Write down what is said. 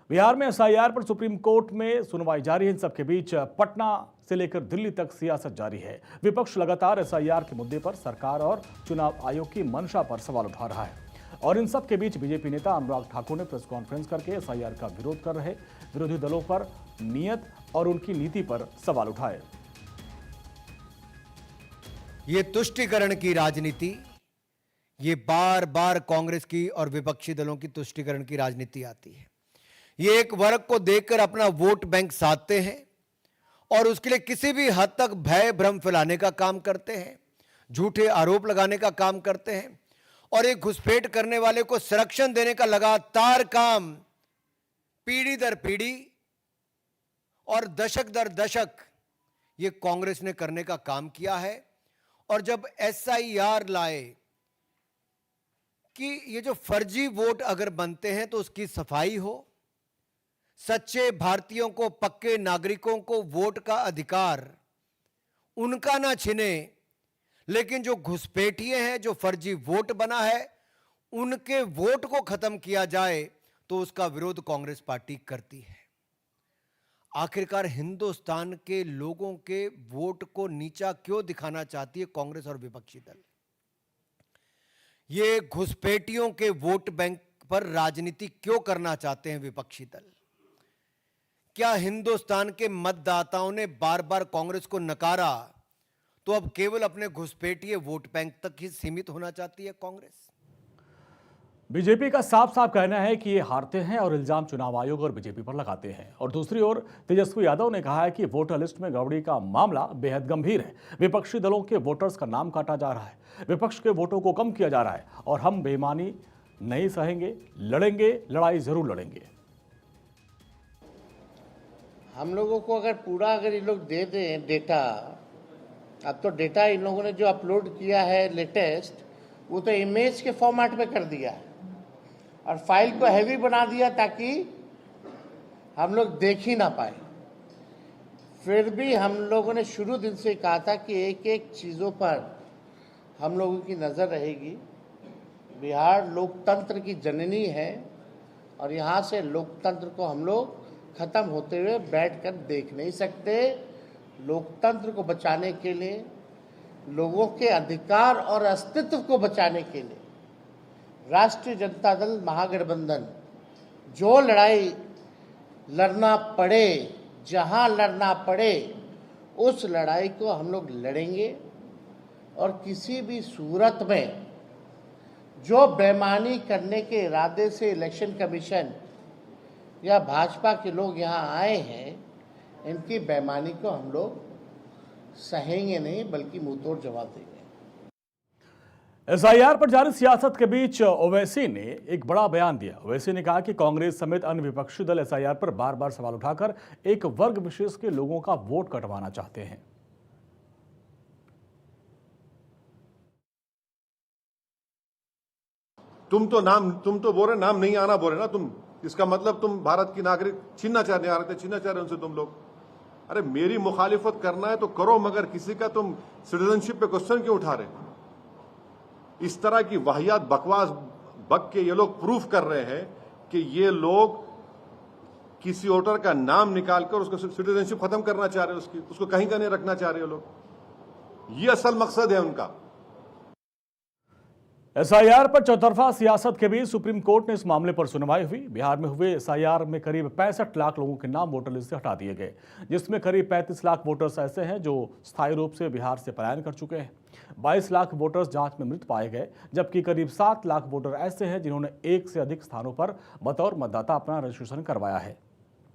बिहार में एसआईआर पर supreme court में सुनवाई जारी है। इन सबके बीच पटना से लेकर दिल्ली तक सियासत जारी है। विपक्ष लगातार एसआईआर के मुद्दे पर सरकार और चुनाव आयोग की मंशा पर सवाल उठा रहा है और इन सब के बीच बीजेपी नेता अनुराग ठाकुर ने प्रेस कॉन्फ्रेंस करके एसआईआर का विरोध कर रहे विरोधी दलों पर नीयत और उनकी नीति पर सवाल उठाए। ये तुष्टीकरण की राजनीति, ये बार बार कांग्रेस की और विपक्षी दलों की तुष्टीकरण की राजनीति आती है। ये एक वर्ग को देखकर अपना वोट बैंक साधते हैं और उसके लिए किसी भी हद तक भय भ्रम फैलाने का काम करते हैं, झूठे आरोप लगाने का काम करते हैं और एक घुसपैठ करने वाले को संरक्षण देने का लगातार काम पीढ़ी दर पीढ़ी और दशक दर दशक ये कांग्रेस ने करने का काम किया है। और जब एसआईआर लाए कि ये जो फर्जी वोट अगर बनते हैं तो उसकी सफाई हो, सच्चे भारतीयों को, पक्के नागरिकों को वोट का अधिकार उनका ना छिने, लेकिन जो घुसपैठिए हैं, जो फर्जी वोट बना है, उनके वोट को खत्म किया जाए, तो उसका विरोध कांग्रेस पार्टी करती है। आखिरकार हिंदुस्तान के लोगों के वोट को नीचा क्यों दिखाना चाहती है कांग्रेस और विपक्षी दल? ये घुसपैठियों के वोट बैंक पर राजनीति क्यों करना चाहते हैं विपक्षी दल? क्या हिंदुस्तान के मतदाताओं ने बार बार कांग्रेस को नकारा तो अब केवल अपने घुसपैठिए वोट बैंक तक ही सीमित होना चाहती है कांग्रेस? बीजेपी का साफ साफ कहना है कि ये हारते हैं और इल्जाम चुनाव आयोग और बीजेपी पर लगाते हैं। और दूसरी ओर तेजस्वी यादव ने कहा है कि वोटर लिस्ट में गड़बड़ी का मामला बेहद गंभीर है। विपक्षी दलों के वोटर्स का नाम काटा जा रहा है, विपक्ष के वोटों को कम किया जा रहा है और हम बेईमानी नहीं सहेंगे, लड़ेंगे, लड़ाई जरूर लड़ेंगे। हम लोगों को अगर ये लोग दे दें डेटा, अब तो डेटा इन लोगों ने जो अपलोड किया है लेटेस्ट, वो तो इमेज के फॉर्मेट में कर दिया है और फाइल को हैवी बना दिया ताकि हम लोग देख ही ना पाए। फिर भी हम लोगों ने शुरू दिन से कहा था कि एक एक चीज़ों पर हम लोगों की नज़र रहेगी। बिहार लोकतंत्र की जननी है और यहाँ से लोकतंत्र को हम लोग ख़त्म होते हुए बैठकर देख नहीं सकते। लोकतंत्र को बचाने के लिए, लोगों के अधिकार और अस्तित्व को बचाने के लिए राष्ट्रीय जनता दल महागठबंधन जो लड़ाई लड़ना पड़े, जहां लड़ना पड़े, उस लड़ाई को हम लोग लड़ेंगे और किसी भी सूरत में जो बेईमानी करने के इरादे से इलेक्शन कमीशन या भाजपा के लोग यहाँ आए हैं, इनकी बेईमानी को हम लोग सहेंगे नहीं, बल्कि मुंहतोड़ जवाब देंगे। एसआईआर पर जारी सियासत के बीच ओवैसी ने एक बड़ा बयान दिया। ओवैसी ने कहा कि कांग्रेस समेत अन्य विपक्षी दल एसआईआर पर बार बार सवाल उठाकर एक वर्ग विशेष के लोगों का वोट कटवाना चाहते हैं। तुम तो बोल रहे नाम नहीं आना बोल रहे ना तुम, इसका मतलब तुम भारत की नागरिक छीनना चाह रहे थे, छीनना चाह रहे उनसे तुम लोग। अरे मेरी मुखालिफत करना है तो करो, मगर किसी का तुम सिटीजनशिप पे क्वेश्चन क्यों उठा रहे? इस तरह की वाहियात बकवास बक के ये लोग प्रूफ कर रहे हैं कि ये लोग किसी वोटर का नाम निकालकर उसको सिटीजनशिप खत्म करना चाह रहे हैं, उसको कहीं का नहीं रखना चाह रहे लोग। ये असल मकसद है उनका। एसआईआर पर चौतरफा सियासत के बीच सुप्रीम कोर्ट ने इस मामले पर सुनवाई हुई। बिहार में हुए एसआईआर में करीब 65 लाख लोगों के नाम वोटर लिस्ट से हटा दिए गए, जिसमें करीब 35 लाख वोटर्स ऐसे हैं जो स्थायी रूप से बिहार से पलायन कर चुके हैं। 22 लाख वोटर्स जांच में मृत पाए गए, जबकि करीब 7 लाख वोटर ऐसे हैं जिन्होंने एक से अधिक स्थानों पर बतौर मतदाता अपना रजिस्ट्रेशन करवाया है।